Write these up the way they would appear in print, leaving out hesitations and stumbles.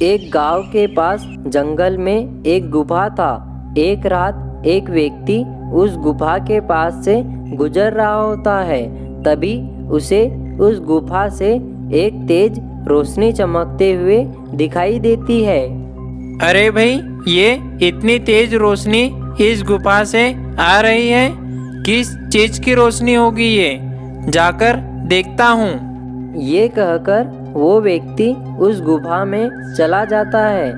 एक गांव के पास जंगल में एक गुफा था। एक रात एक व्यक्ति उस गुफा के पास से गुजर रहा होता है। तभी उसे उस गुफा से एक तेज रोशनी चमकते हुए दिखाई देती है। अरे भाई, ये इतनी तेज रोशनी इस गुफा से आ रही है, किस चीज की रोशनी होगी ये? जाकर देखता हूँ। ये कहकर वो व्यक्ति उस गुफा में चला जाता है।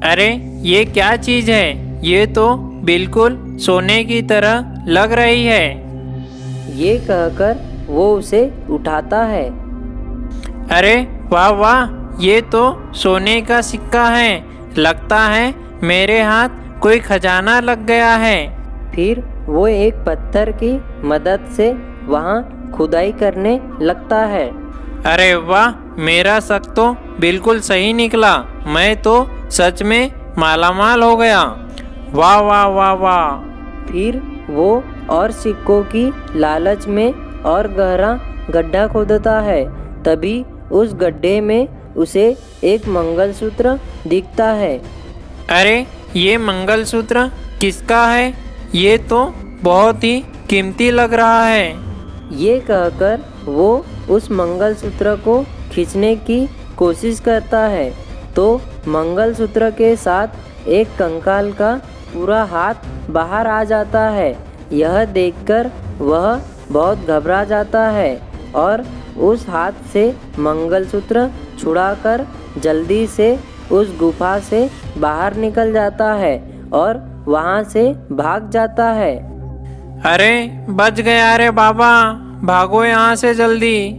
अरे ये क्या चीज है? ये तो बिल्कुल सोने की तरह लग रही है। ये कहकर वो उसे उठाता है। अरे वाह वाह, ये तो सोने का सिक्का है। लगता है मेरे हाथ कोई खजाना लग गया है। फिर वो एक पत्थर की मदद से वहाँ खुदाई करने लगता है। अरे वाह, मेरा शक तो बिल्कुल सही निकला। मैं तो सच में मालामाल हो गया। वाह वाह वाह वाह। फिर वो और सिक्कों की लालच में और गहरा गड्ढा खोदता है। तभी उस गड्ढे में उसे एक मंगलसूत्र दिखता है। अरे ये मंगलसूत्र किसका है? ये तो बहुत ही कीमती लग रहा है। ये कहकर वो उस मंगलसूत्र को खींचने की कोशिश करता है तो मंगलसूत्र के साथ एक कंकाल का पूरा हाथ बाहर आ जाता है। यह देखकर वह बहुत घबरा जाता है और उस हाथ से मंगलसूत्र छुड़ाकर जल्दी से उस गुफा से बाहर निकल जाता है और वहाँ से भाग जाता है। अरे बच गया रे बाबा, भागो यहाँ से जल्दी।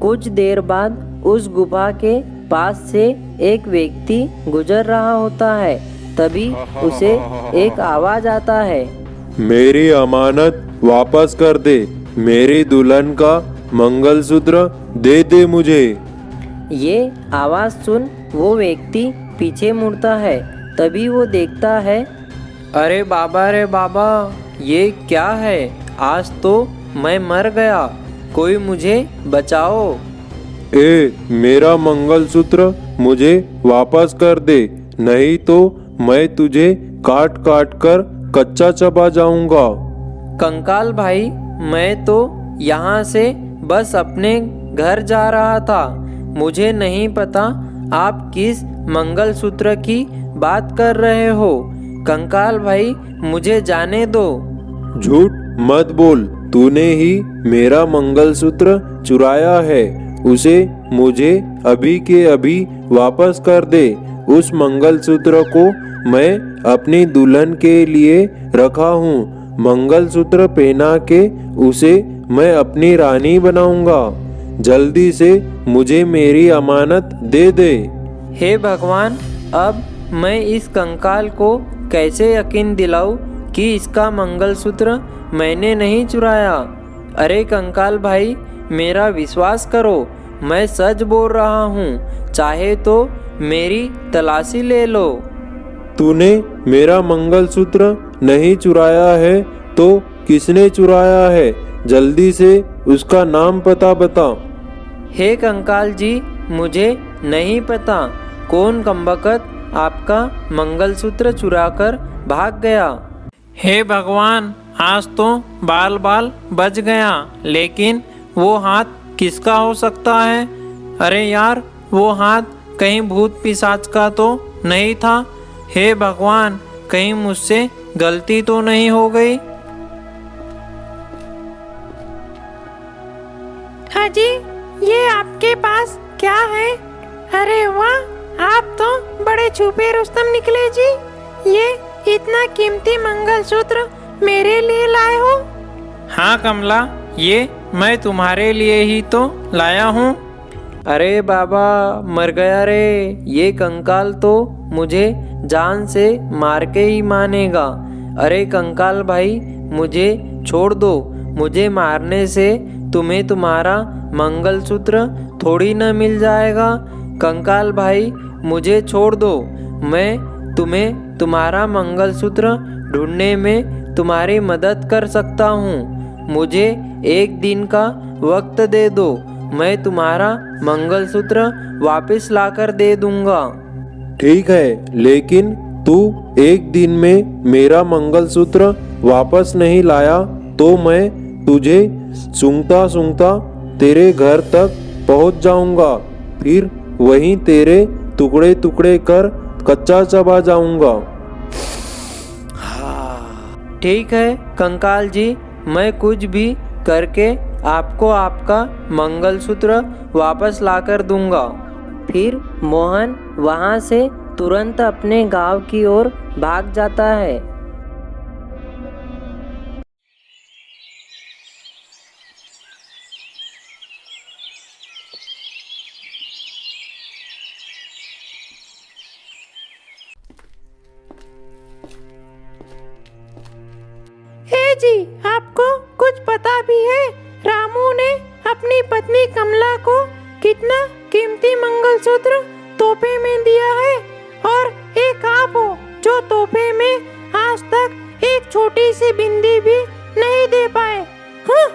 कुछ देर बाद उस गुफा के पास से एक व्यक्ति गुजर रहा होता है। तभी उसे एक आवाज आता है। मेरी अमानत वापस कर दे, मेरी दुल्हन का मंगलसूत्र दे दे मुझे। ये आवाज सुन वो व्यक्ति पीछे मुड़ता है। तभी वो देखता है, अरे बाबा रे बाबा, ये क्या है? आज तो मैं मर गया, कोई मुझे बचाओ। ए, मेरा मंगलसूत्र मुझे वापस कर दे, नहीं तो मैं तुझे काट काट कर कच्चा चबा जाऊंगा। कंकाल भाई, मैं तो यहाँ से बस अपने घर जा रहा था। मुझे नहीं पता आप किस मंगलसूत्र की बात कर रहे हो। कंकाल भाई, मुझे जाने दो। झूठ मत बोल, तूने ही मेरा मंगलसूत्र चुराया है। उसे मुझे अभी के अभी वापस कर दे। उस मंगलसूत्र को मैं अपनी दुल्हन के लिए रखा हूँ। मंगलसूत्र पहना के उसे मैं अपनी रानी बनाऊंगा। जल्दी से मुझे मेरी अमानत दे दे। हे भगवान, अब मैं इस कंकाल को कैसे यकीन दिलाऊं कि इसका मंगलसूत्र मैंने नहीं चुराया। अरे कंकाल भाई, मेरा विश्वास करो, मैं सच बोल रहा हूँ। चाहे तो मेरी तलाशी ले लो। तूने मेरा मंगलसूत्र नहीं चुराया है तो किसने चुराया है? जल्दी से उसका नाम पता बता। हे कंकाल जी, मुझे नहीं पता कौन कमबख्त आपका मंगलसूत्र चुराकर भाग गया। हे भगवान, आज तो बाल बाल बच गया, लेकिन वो हाथ किसका हो सकता है? अरे यार, वो हाथ कहीं भूत पिशाच का तो नहीं था? हे भगवान, कहीं मुझसे गलती तो नहीं हो गई? हाजी, ये आपके पास क्या है? अरे वाह, आप तो बड़े छुपे रुस्तम निकले जी। ये इतना कीमती मंगलसूत्र मेरे लिए लाए हो? हाँ कमला, ये मैं तुम्हारे लिए ही तो लाया हूँ। अरे बाबा, मर गया रे। ये कंकाल तो मुझे जान से मार के ही मानेगा। अरे कंकाल भाई, मुझे छोड़ दो। मुझे मारने से तुम्हें तुम्हारा मंगलसूत्र थोड़ी न मिल जाएगा। कंकाल भाई, मुझे छोड़ दो। मैं तुम्हें तुम्हारा मंगलसूत्र ढूंढने में तुम्हारी मदद कर सकता हूँ। मुझे एक दिन का वक्त दे दो, मैं तुम्हारा मंगलसूत्र वापस लाकर दे दूंगा। ठीक है, लेकिन तू एक दिन में मेरा मंगलसूत्र वापस नहीं लाया तो मैं तुझे सूंघता सूंघता तेरे घर तक पहुंच जाऊंगा, फिर वहीं तेरे टुकड़े टुकड़े कर कच्चा चबा जाऊंगा। ठीक है कंकाल जी, मैं कुछ भी करके आपको आपका मंगलसूत्र वापस लाकर दूंगा। फिर मोहन वहाँ से तुरंत अपने गांव की ओर भाग जाता है। हे जी, आपको कुछ पता भी है रामू ने अपनी पत्नी कमला को कितना कीमती मंगलसूत्र तोहफे में दिया है, और एक आप हो जो तोहफे में आज तक एक छोटी सी बिंदी भी नहीं दे पाए। हाँ?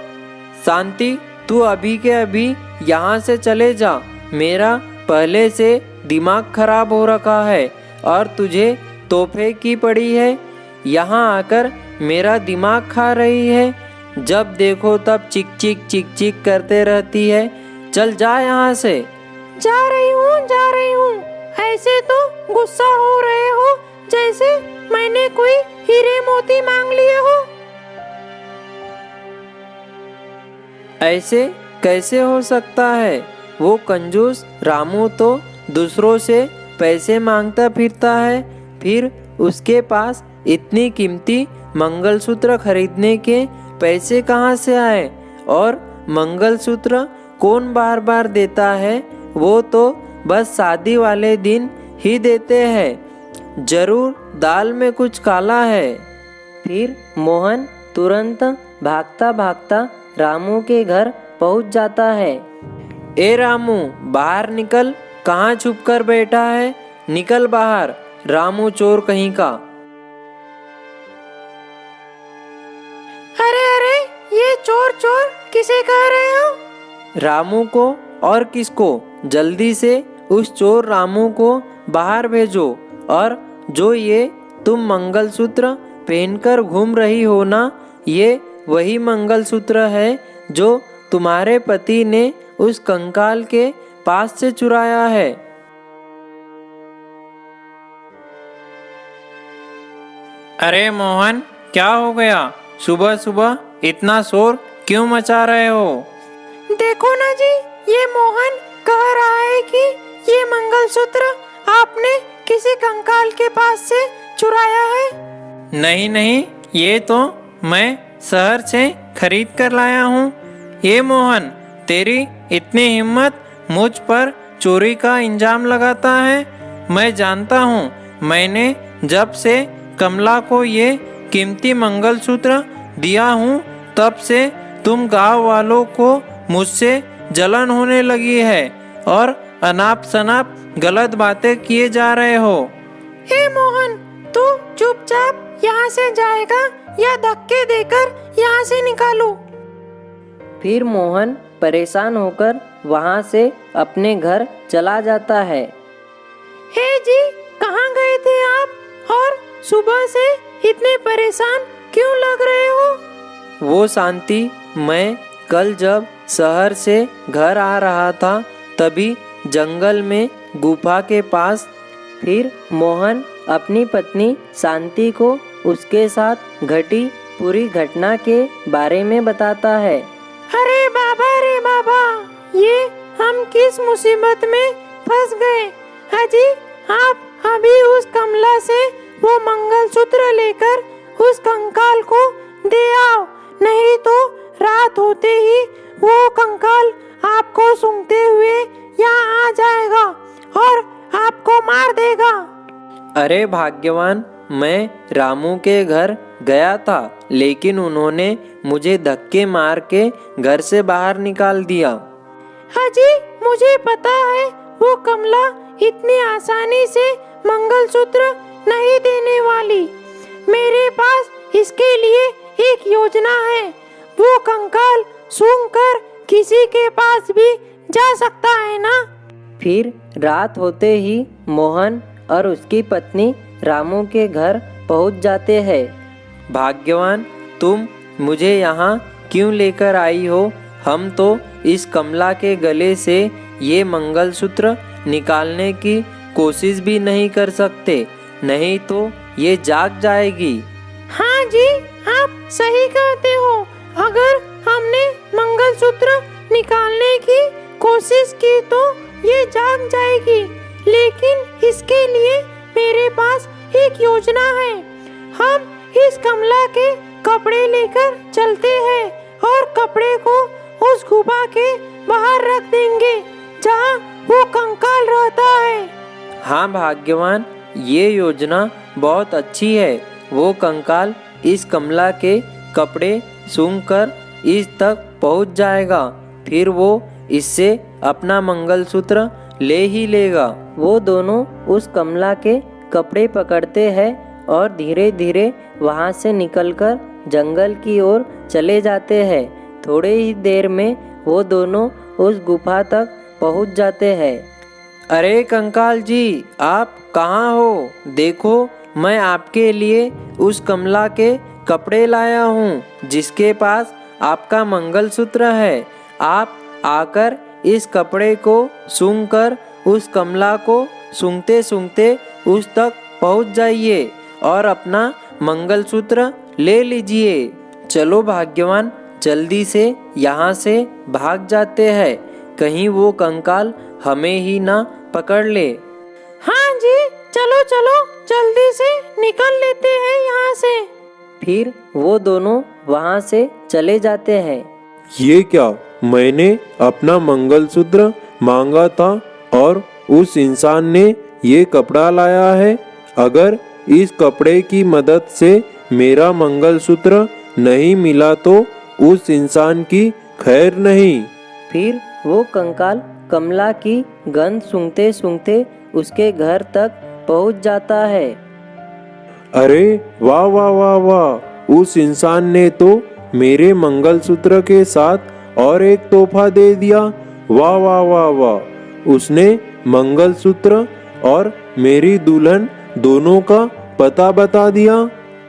शांति, तू अभी के अभी यहाँ से चले जा। मेरा पहले से दिमाग खराब हो रखा है और तुझे तोहफे की पड़ी है। यहाँ आकर मेरा दिमाग खा रही है। जब देखो तब चिक चिक करते रहती है। चल जा यहाँ से। जा रही हूँ। ऐसे तो गुस्सा हो रहे हो जैसे मैंने कोई हीरे मोती मांग लिए हो। ऐसे कैसे हो सकता है? वो कंजूस रामू तो दूसरों से पैसे मांगता फिरता है, फिर उसके पास इतनी कीमती मंगलसूत्र खरीदने के पैसे कहाँ से आए? और मंगलसूत्र कौन बार बार देता है? वो तो बस शादी वाले दिन ही देते हैं। जरूर दाल में कुछ काला है। फिर मोहन तुरंत भागता भागता रामू के घर पहुंच जाता है। ए रामू, बाहर निकल। कहाँ छुप कर बैठा है? निकल बाहर, रामू चोर कहीं का। अरे ये चोर किसे कह रहे हो? रामू को और किसको? जल्दी से उस चोर रामू को बाहर भेजो। और जो ये तुम मंगलसूत्र पहनकर घूम रही हो ना, ये वही मंगलसूत्र है जो तुम्हारे पति ने उस कंकाल के पास से चुराया है। अरे मोहन, क्या हो गया? सुबह सुबह इतना शोर क्यों मचा रहे हो? देखो ना जी, ये मोहन कह रहा है कि ये मंगलसूत्र आपने किसी कंकाल के पास से चुराया है। नहीं, ये तो मैं शहर से खरीद कर लाया हूँ। ये मोहन, तेरी इतनी हिम्मत मुझ पर चोरी का इल्जाम लगाता है? मैं जानता हूँ, मैंने जब से कमला को ये कीमती मंगलसूत्र दिया हूँ तब से तुम गांव वालों को मुझसे जलन होने लगी है और अनाप शनाप गलत बातें किए जा रहे हो। हे मोहन, तू चुपचाप यहाँ से जाएगा या धक्के देकर यहाँ से निकालूं? फिर मोहन परेशान होकर वहाँ से अपने घर चला जाता है। हे जी, कहाँ गए थे आप? और सुबह से इतने परेशान क्यों लग रहे हो? वो शांति, मैं कल जब शहर से घर आ रहा था तभी जंगल में गुफा के पास। फिर मोहन अपनी पत्नी शांति को उसके साथ घटी पूरी घटना के बारे में बताता है। अरे बाबा, ये हम किस मुसीबत में फंस गए। अजी, आप अभी उस कमला से वो मंगलसूत्र लेकर उस कंकाल को दे आओ, नहीं तो रात होते ही वो कंकाल आपको सूंघते हुए यहाँ आ जाएगा और आपको मार देगा। अरे भाग्यवान, मैं रामू के घर गया था, लेकिन उन्होंने मुझे धक्के मार के घर से बाहर निकाल दिया। हाजी, मुझे पता है वो कमला इतनी आसानी से मंगलसूत्र नहीं देने वाली। मेरे पास इसके लिए एक योजना है। वो कंकाल सूंघकर किसी के पास भी जा सकता है ना। फिर रात होते ही मोहन और उसकी पत्नी रामू के घर पहुंच जाते हैं। भाग्यवान, तुम मुझे यहाँ क्यों लेकर आई हो? हम तो इस कमला के गले से ये मंगलसूत्र निकालने की कोशिश भी नहीं कर सकते, नहीं तो ये जाग जाएगी। हाँ जी, आप सही कहते हो। अगर हमने मंगलसूत्र निकालने की कोशिश की तो ये जाग जाएगी, लेकिन इसके लिए मेरे पास एक योजना है। हम इस कमला के कपड़े लेकर चलते हैं और कपड़े को उस गुफा के बाहर रख देंगे जहाँ वो कंकाल रहता है। हाँ भाग्यवान, ये योजना बहुत अच्छी है। वो कंकाल इस कमला के कपड़े सूंघकर इस तक पहुंच जाएगा, फिर वो इससे अपना मंगलसूत्र ले ही लेगा। वो दोनों उस कमला के कपड़े पकड़ते हैं और धीरे धीरे वहाँ से निकलकर जंगल की ओर चले जाते हैं। थोड़े ही देर में वो दोनों उस गुफा तक पहुँच जाते हैं। अरे कंकाल जी, आप कहाँ हो? देखो, मैं आपके लिए उस कमला के कपड़े लाया हूँ जिसके पास आपका मंगलसूत्र है। आप आकर इस कपड़े को सूंघकर उस कमला को सूंघते सूंघते उस तक पहुँच जाइए और अपना मंगलसूत्र ले लीजिए। चलो भाग्यवान, जल्दी से यहाँ से भाग जाते हैं, कहीं वो कंकाल हमें ही ना पकड़ ले। हाँ जी, चलो चलो जल्दी से निकल लेते हैं यहाँ से। फिर वो दोनों वहाँ से चले जाते हैं। ये क्या, मैंने अपना मंगलसूत्र मांगा था और उस इंसान ने ये कपड़ा लाया है। अगर इस कपड़े की मदद से मेरा मंगलसूत्र नहीं मिला तो उस इंसान की खैर नहीं। फिर वो कंकाल कमला की गंध सूंघते सूंघते उसके घर तक पहुंच जाता है। अरे वाह वाह वाह वाह, उस इंसान ने तो मेरे मंगलसूत्र के साथ और एक तोहफा दे दिया। वाह वाह वाह वाह, उसने मंगलसूत्र और मेरी दुल्हन दोनों का पता बता दिया।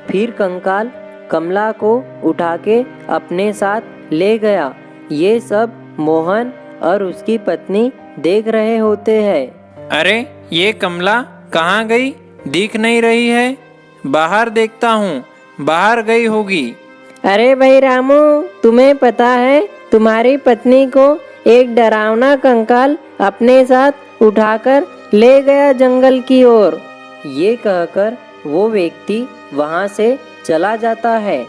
फिर कंकाल कमला को उठा के अपने साथ ले गया। ये सब मोहन और उसकी पत्नी देख रहे होते हैं। अरे ये कमला कहाँ गई? दिख नहीं रही है। बाहर देखता हूँ, बाहर गई होगी। अरे भाई रामू, तुम्हें पता है तुम्हारी पत्नी को एक डरावना कंकाल अपने साथ उठाकर ले गया जंगल की ओर। ये कहकर वो व्यक्ति वहाँ से चला जाता है।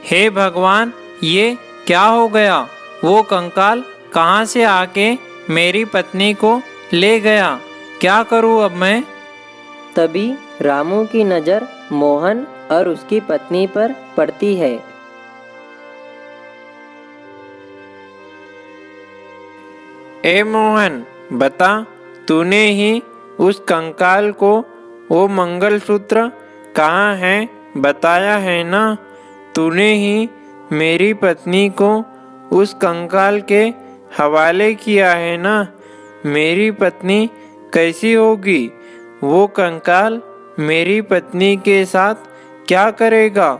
हे भगवान, ये क्या हो गया? वो कंकाल कहाँ से आके मेरी पत्नी को ले गया? क्या करूँ अब मैं? तभी रामू की नज़र मोहन और उसकी पत्नी पर पड़ती है। ए मोहन, बता, तूने ही उस कंकाल को वो मंगलसूत्र कहाँ है बताया है ना? तूने ही मेरी पत्नी को उस कंकाल के हवाले किया है ना? मेरी पत्नी कैसी होगी? वो कंकाल मेरी पत्नी के साथ क्या करेगा?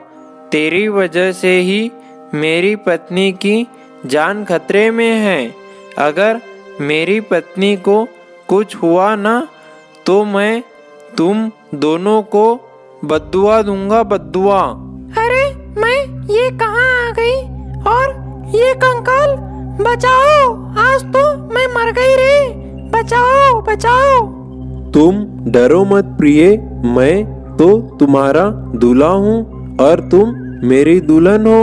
तेरी वजह से ही मेरी पत्नी की जान खतरे में है। अगर मेरी पत्नी को कुछ हुआ ना तो मैं तुम दोनों को बद्दुआ दूंगा, बद्दुआ। अरे मैं ये कहाँ आ गई? और ये कंकाल, बचाओ, आज तो मैं मर गई रे। बचाओ बचाओ। तुम डरो मत प्रिय, मैं तो तुम्हारा दूल्हा हूँ और तुम मेरी दुल्हन हो।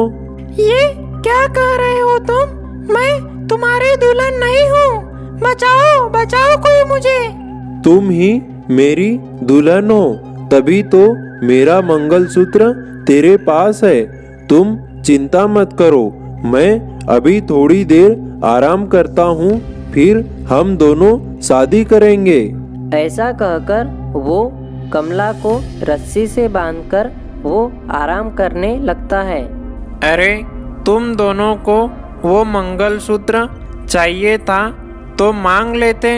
ये क्या कह रहे हो तुम? मैं तुम्हारी दुल्हन नहीं हूँ। बचाओ बचाओ कोई मुझे। तुम ही मेरी दुल्हन हो, तभी तो मेरा मंगलसूत्र तेरे पास है। तुम चिंता मत करो, मैं अभी थोड़ी देर आराम करता हूँ, फिर हम दोनों शादी करेंगे। ऐसा कहकर वो कमला को रस्सी से बांधकर वो आराम करने लगता है। अरे तुम दोनों को वो मंगलसूत्र चाहिए था तो मांग लेते।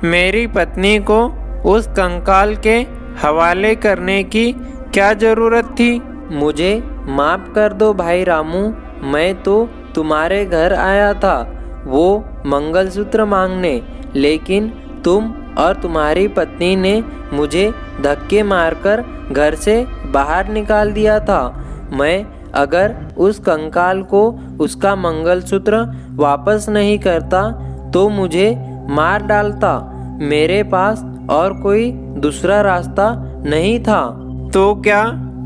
मेरी पत्नी को उस कंकाल के हवाले करने की क्या जरूरत थी? मुझे माफ कर दो भाई रामू, मैं तो तुम्हारे घर आया था वो मंगलसूत्र मांगने, लेकिन तुम और तुम्हारी पत्नी ने मुझे धक्के मारकर घर से बाहर निकाल दिया था। मैं अगर उस कंकाल को उसका मंगलसूत्र वापस नहीं करता तो मुझे मार डालता। मेरे पास और कोई दूसरा रास्ता नहीं था। तो क्या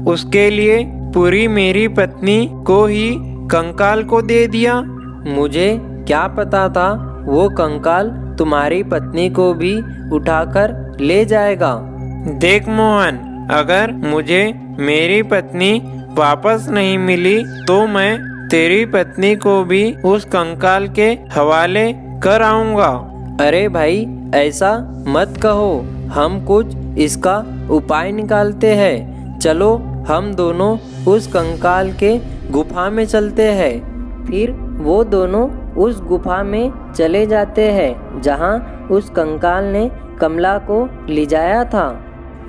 उसके लिए पूरी मेरी पत्नी को ही कंकाल को दे दिया? मुझे क्या पता था वो कंकाल तुम्हारी पत्नी को भी उठाकर ले जाएगा। देख मोहन, अगर मुझे मेरी पत्नी वापस नहीं मिली तो मैं तेरी पत्नी को भी उस कंकाल के हवाले कर आऊंगा। अरे भाई ऐसा मत कहो, हम कुछ इसका उपाय निकालते हैं। चलो हम दोनों उस कंकाल के गुफा में चलते हैं। फिर वो दोनों उस गुफा में चले जाते हैं जहाँ उस कंकाल ने कमला को ले जाया था।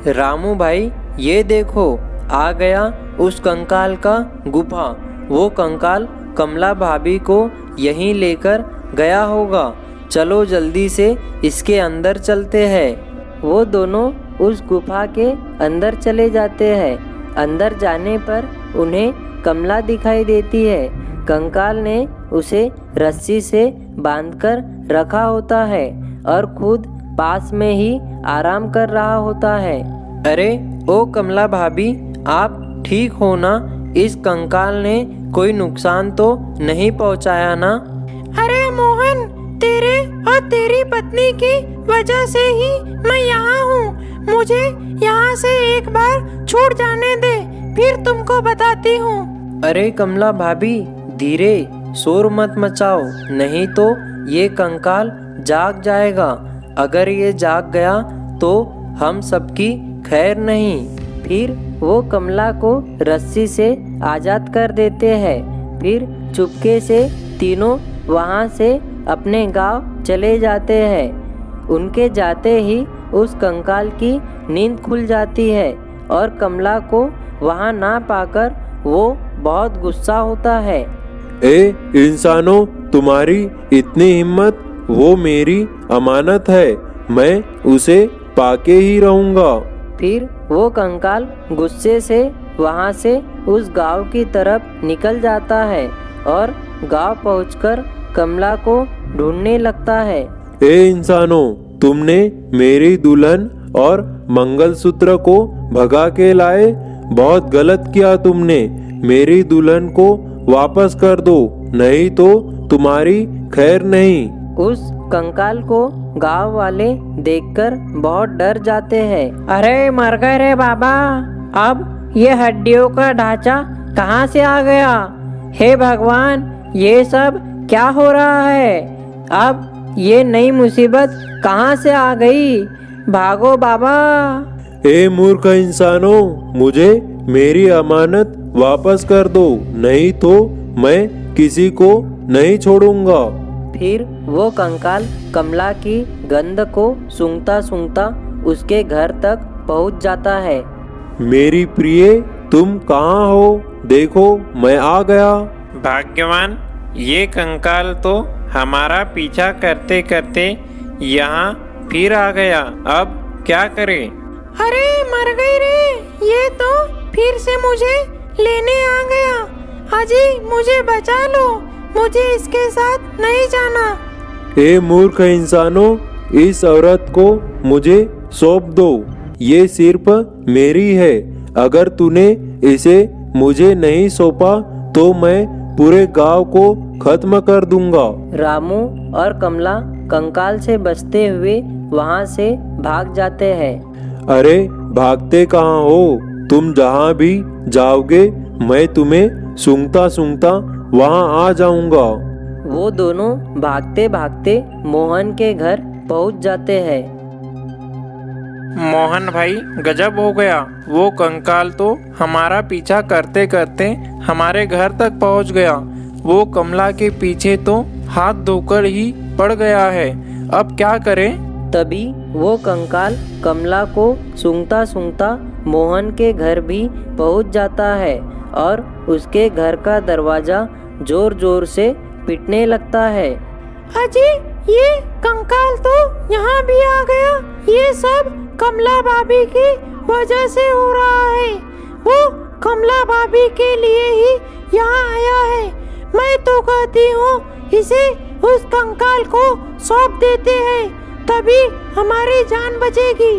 रामू भाई ये देखो, आ गया उस कंकाल का गुफा। वो कंकाल कमला भाभी को यहीं लेकर गया होगा। चलो जल्दी से इसके अंदर चलते हैं। वो दोनों उस गुफा के अंदर चले जाते हैं। अंदर जाने पर उन्हें कमला दिखाई देती है। कंकाल ने उसे रस्सी से बांधकर रखा होता है और खुद पास में ही आराम कर रहा होता है। अरे ओ कमला भाभी, आप ठीक हो ना? इस कंकाल ने कोई नुकसान तो नहीं पहुंचाया ना? अरे मोहन, तेरे और तेरी पत्नी की वजह से ही मैं यहाँ हूँ। मुझे यहाँ से एक बार छूट जाने दे, फिर तुमको बताती हूँ। अरे कमला भाभी, धीरे, शोर मत मचाओ, नहीं तो ये कंकाल जाग जाएगा। अगर ये जाग गया तो हम सबकी खैर नहीं। फिर वो कमला को रस्सी से आज़ाद कर देते हैं। फिर चुपके से तीनों वहाँ से अपने गांव चले जाते हैं। उनके जाते ही उस कंकाल की नींद खुल जाती है और कमला को वहाँ ना पाकर वो बहुत गुस्सा होता है। ए इंसानों, तुम्हारी इतनी हिम्मत! वो मेरी अमानत है, मैं उसे पाके ही रहूँगा। फिर वो कंकाल गुस्से से वहाँ से उस गांव की तरफ निकल जाता है और गांव पहुंचकर कमला को ढूंढने लगता है। ए इंसानों, तुमने मेरी दुल्हन और मंगलसूत्र को भगा के लाए। बहुत गलत किया तुमने। मेरी दुल्हन को वापस कर दो, नहीं तो तुम्हारी खैर नहीं। उस कंकाल को गांव वाले देखकर बहुत डर जाते हैं। अरे मर गए रे बाबा, अब ये हड्डियों का ढांचा कहाँ से आ गया? हे भगवान, ये सब क्या हो रहा है? अब ये नई मुसीबत कहाँ से आ गई? भागो बाबा। ए मूर्ख इंसानों, मुझे मेरी अमानत वापस कर दो, नहीं तो मैं किसी को नहीं छोड़ूंगा। फिर वो कंकाल कमला की गंध को सूंघता सूंघता उसके घर तक पहुंच जाता है। मेरी प्रिय, तुम कहाँ हो? देखो मैं आ गया। भाग्यवान, ये कंकाल तो हमारा पीछा करते करते यहाँ फिर आ गया। अब क्या करें? अरे मर गई रे, ये तो फिर से मुझे लेने आ गया। हाजी, मुझे बचा लो, मुझे इसके साथ नहीं जाना। ए मूर्ख इंसानों, इस औरत को मुझे सौंप दो। ये सिर्फ मेरी है। अगर तूने इसे मुझे नहीं सौंपा तो मैं पूरे गांव को खत्म कर दूंगा। रामू और कमला कंकाल से बचते हुए वहाँ से भाग जाते हैं। अरे भागते कहाँ हो? तुम जहाँ भी जाओगे मैं तुम्हें सूंघता सूंघता वहाँ आ जाऊंगा। वो दोनों भागते भागते मोहन के घर पहुँच जाते हैं। मोहन भाई, गजब हो गया। वो कंकाल तो हमारा पीछा करते करते हमारे घर तक पहुंच गया। वो कमला के पीछे तो हाथ धोकर ही पड़ गया है। अब क्या करें? तभी वो कंकाल कमला को सूंघता सूंघता मोहन के घर भी पहुंच जाता है और उसके घर का दरवाजा जोर जोर से पीटने लगता है। अजी, ये कंकाल तो यहाँ भी आ गया। ये सब कमला भाभी की वजह से हो रहा है। वो कमला भाभी के लिए ही यहाँ आया है। मैं तो कहती हूँ इसे उस कंकाल को सौंप देते हैं, तभी हमारी जान बचेगी।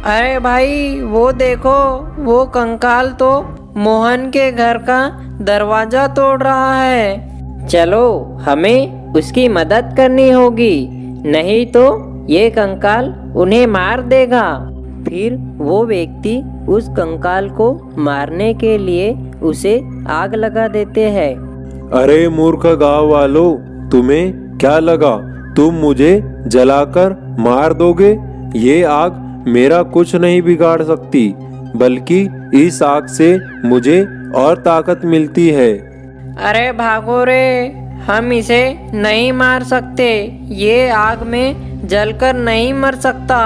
अरे भाई, वो देखो, वो कंकाल तो मोहन के घर का दरवाजा तोड़ रहा है। चलो हमें उसकी मदद करनी होगी, नहीं तो ये कंकाल उन्हें मार देगा। फिर वो व्यक्ति उस कंकाल को मारने के लिए उसे आग लगा देते हैं। अरे मूर्ख गांव वालों, तुम्हें क्या लगा तुम मुझे जलाकर मार दोगे? ये आग मेरा कुछ नहीं बिगाड़ सकती, बल्कि इस आग से मुझे और ताकत मिलती है। अरे भागो रे, हम इसे नहीं मार सकते। ये आग में जलकर नहीं मर सकता।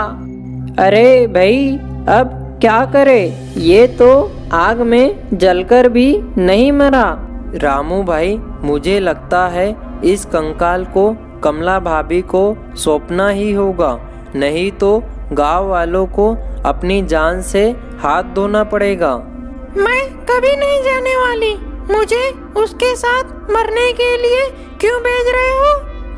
अरे भाई, अब क्या करें? ये तो आग में जलकर भी नहीं मरा। रामू भाई, मुझे लगता है इस कंकाल को कमला भाभी को सौंपना ही होगा, नहीं तो गांव वालों को अपनी जान से हाथ धोना पड़ेगा। मैं कभी नहीं जाने वाली। मुझे उसके साथ मरने के लिए क्यों भेज रहे हो?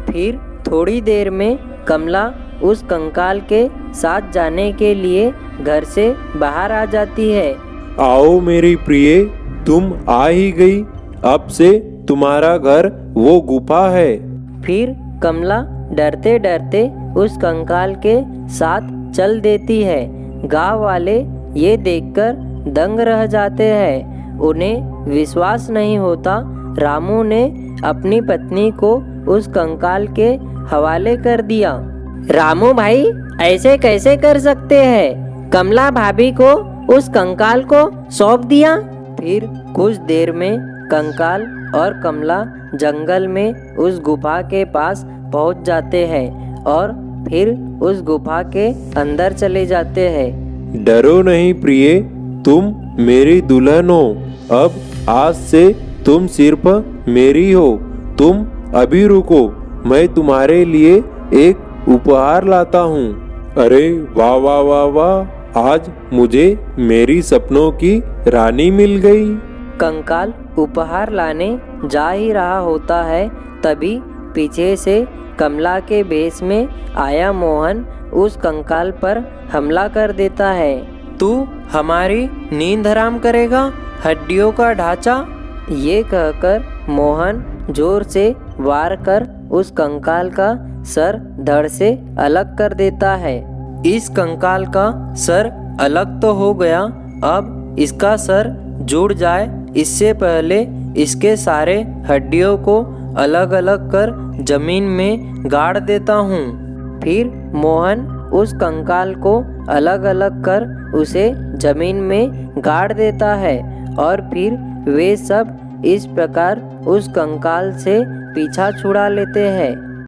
फिर थोड़ी देर में कमला उस कंकाल के साथ जाने के लिए घर से बाहर आ जाती है। आओ मेरी प्रिय, तुम आ ही गई। अब से तुम्हारा घर वो गुफा है। फिर कमला डरते डरते उस कंकाल के साथ चल देती है। गांव वाले ये देखकर दंग रह जाते हैं। उन्हें विश्वास नहीं होता। रामू ने अपनी पत्नी को उस कंकाल के हवाले कर दिया। रामू भाई, ऐसे कैसे कर सकते हैं? कमला भाभी को उस कंकाल को सौंप दिया। फिर कुछ देर में कंकाल और कमला जंगल में उस गुफा के पास पहुंच जाते हैं और फिर उस गुफा के अंदर चले जाते हैं। डरो नहीं प्रिय, तुम मेरी दुल्हन हो। अब आज से तुम सिर्फ मेरी हो। तुम अभी रुको, मैं तुम्हारे लिए एक उपहार लाता हूँ। अरे वाह वाह वाह वाह, आज मुझे मेरी सपनों की रानी मिल गई। कंकाल उपहार लाने जा ही रहा होता है, तभी पीछे से कमला के भेष में आया मोहन उस कंकाल पर हमला कर देता है। तू हमारी नींद हराम करेगा, हड्डियों का ढांचा। ये कहकर मोहन जोर से वार कर उस कंकाल का सर धड़ से अलग कर देता है। इस कंकाल का सर अलग तो हो गया, अब इसका सर जुड़ जाए इससे पहले इसके सारे हड्डियों को अलग अलग कर जमीन में गाड़ देता हूँ। फिर मोहन उस कंकाल को अलग अलग कर उसे जमीन में गाड़ देता है और फिर वे सब इस प्रकार उस कंकाल से पीछा छुड़ा लेते हैं।